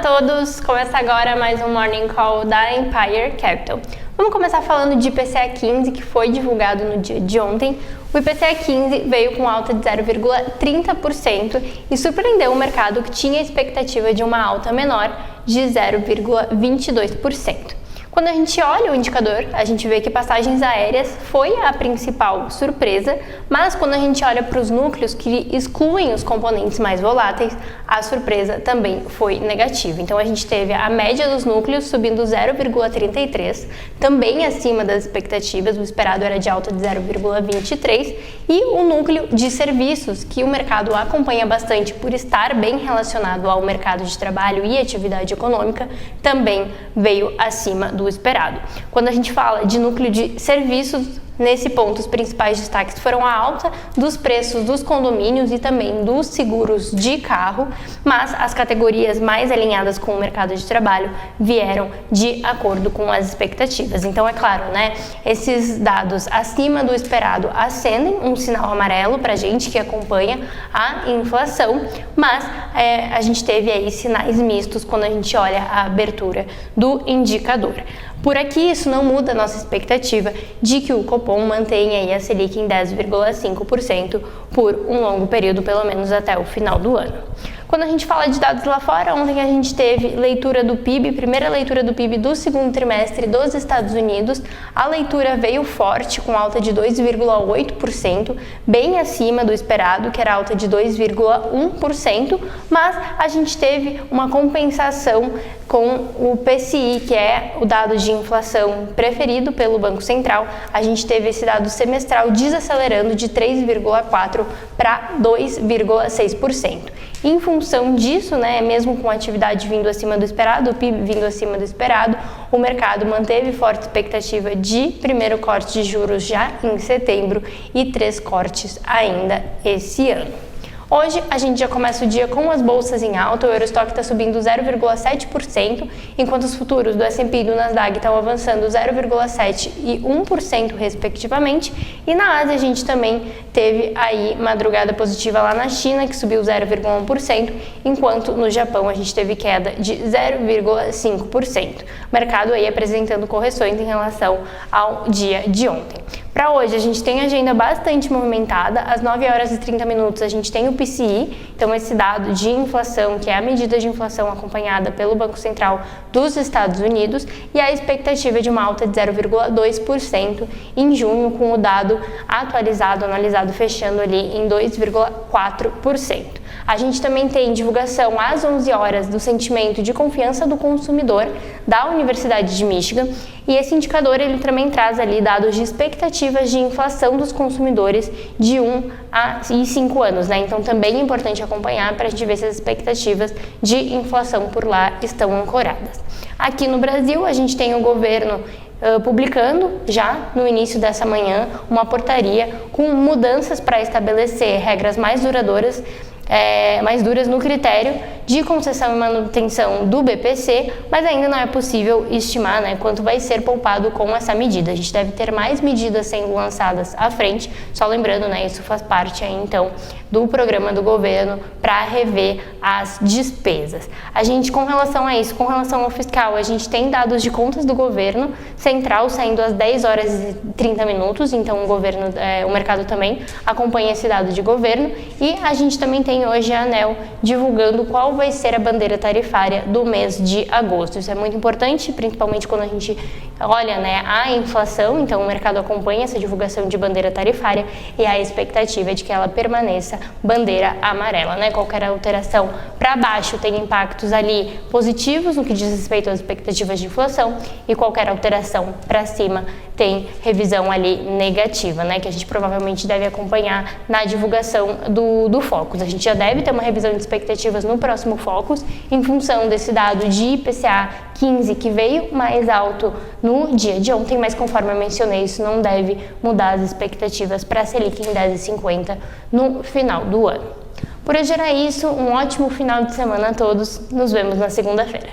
todos! Começa agora mais um Morning Call da Empire Capital. Vamos começar falando de IPCA 15, que foi divulgado no dia de ontem. O IPCA 15 veio com alta de 0,30% e surpreendeu o mercado, que tinha a expectativa de uma alta menor de 0,22%. Quando a gente olha o indicador, a gente vê que passagens aéreas foi a principal surpresa, mas quando a gente olha para os núcleos que excluem os componentes mais voláteis, a surpresa também foi negativa. Então a gente teve a média dos núcleos subindo 0,33, também acima das expectativas, o esperado era de alta de 0,23, e o núcleo de serviços, que o mercado acompanha bastante por estar bem relacionado ao mercado de trabalho e atividade econômica, também veio acima do esperado. Quando a gente fala de núcleo de serviços, nesse ponto os principais destaques foram a alta dos preços dos condomínios e também dos seguros de carro, mas as categorias mais alinhadas com o mercado de trabalho vieram de acordo com as expectativas. Então é claro, né, esses dados acima do esperado acendem um sinal amarelo para a gente que acompanha a inflação, mas a gente teve aí sinais mistos quando a gente olha a abertura do indicador. Por aqui, isso não muda a nossa expectativa de que o Copom mantenha aí a Selic em 10,5% por um longo período, pelo menos até o final do ano. Quando a gente fala de dados lá fora, ontem a gente teve leitura do PIB, primeira leitura do PIB do segundo trimestre dos Estados Unidos. A leitura veio forte, com alta de 2,8%, bem acima do esperado, que era alta de 2,1%, mas a gente teve uma compensação com o PCI, que é o dado de inflação preferido pelo Banco Central. A gente teve esse dado semestral desacelerando de 3,4% para 2,6%. Em função disso, né, mesmo com a atividade vindo acima do esperado, o PIB vindo acima do esperado, o mercado manteve forte expectativa de primeiro corte de juros já em setembro e 3 cortes ainda esse ano. Hoje a gente já começa o dia com as bolsas em alta, o Eurostock está subindo 0,7%, enquanto os futuros do S&P e do Nasdaq estão avançando 0,7% e 1% respectivamente, e na Ásia a gente também teve aí madrugada positiva lá na China, que subiu 0,1%, enquanto no Japão a gente teve queda de 0,5%. O mercado aí apresentando correções em relação ao dia de ontem. Para hoje, a gente tem agenda bastante movimentada. Às 9 horas e 30 minutos, a gente tem o PCI, então esse dado de inflação, que é a medida de inflação acompanhada pelo Banco Central dos Estados Unidos, e a expectativa de uma alta de 0,2% em junho, com o dado atualizado, analisado, fechando ali em 2,4%. A gente também tem divulgação às 11 horas do sentimento de confiança do consumidor da Universidade de Michigan, e esse indicador ele também traz ali dados de expectativas de inflação dos consumidores de 1 a 5 anos, né? Então também é importante acompanhar para a gente ver se as expectativas de inflação por lá estão ancoradas. Aqui no Brasil, a gente tem o governo publicando já no início dessa manhã uma portaria com mudanças para estabelecer regras mais duras no critério de concessão e manutenção do BPC, mas ainda não é possível estimar, né, quanto vai ser poupado com essa medida. A gente deve ter mais medidas sendo lançadas à frente, só lembrando, né, isso faz parte aí, então, do programa do governo para rever as despesas. A gente, com relação a isso, com relação ao fiscal, a gente tem dados de contas do governo central saindo às 10 horas e 30 minutos, então o mercado também acompanha esse dado de governo, e a gente também tem hoje a ANEEL divulgando qual vai ser a bandeira tarifária do mês de agosto. Isso é muito importante, principalmente quando a gente olha, né, a inflação, então o mercado acompanha essa divulgação de bandeira tarifária e a expectativa é de que ela permaneça bandeira amarela, né? Qualquer alteração para baixo tem impactos ali positivos no que diz respeito às expectativas de inflação, e qualquer alteração para cima tem revisão ali negativa, né? Que a gente provavelmente deve acompanhar na divulgação do Focus. A gente já deve ter uma revisão de expectativas no próximo Focus, em função desse dado de IPCA 15, que veio mais alto no dia de ontem, mas conforme eu mencionei, isso não deve mudar as expectativas para a Selic em 10,50 no final do ano. Por hoje era isso, um ótimo final de semana a todos, nos vemos na segunda-feira.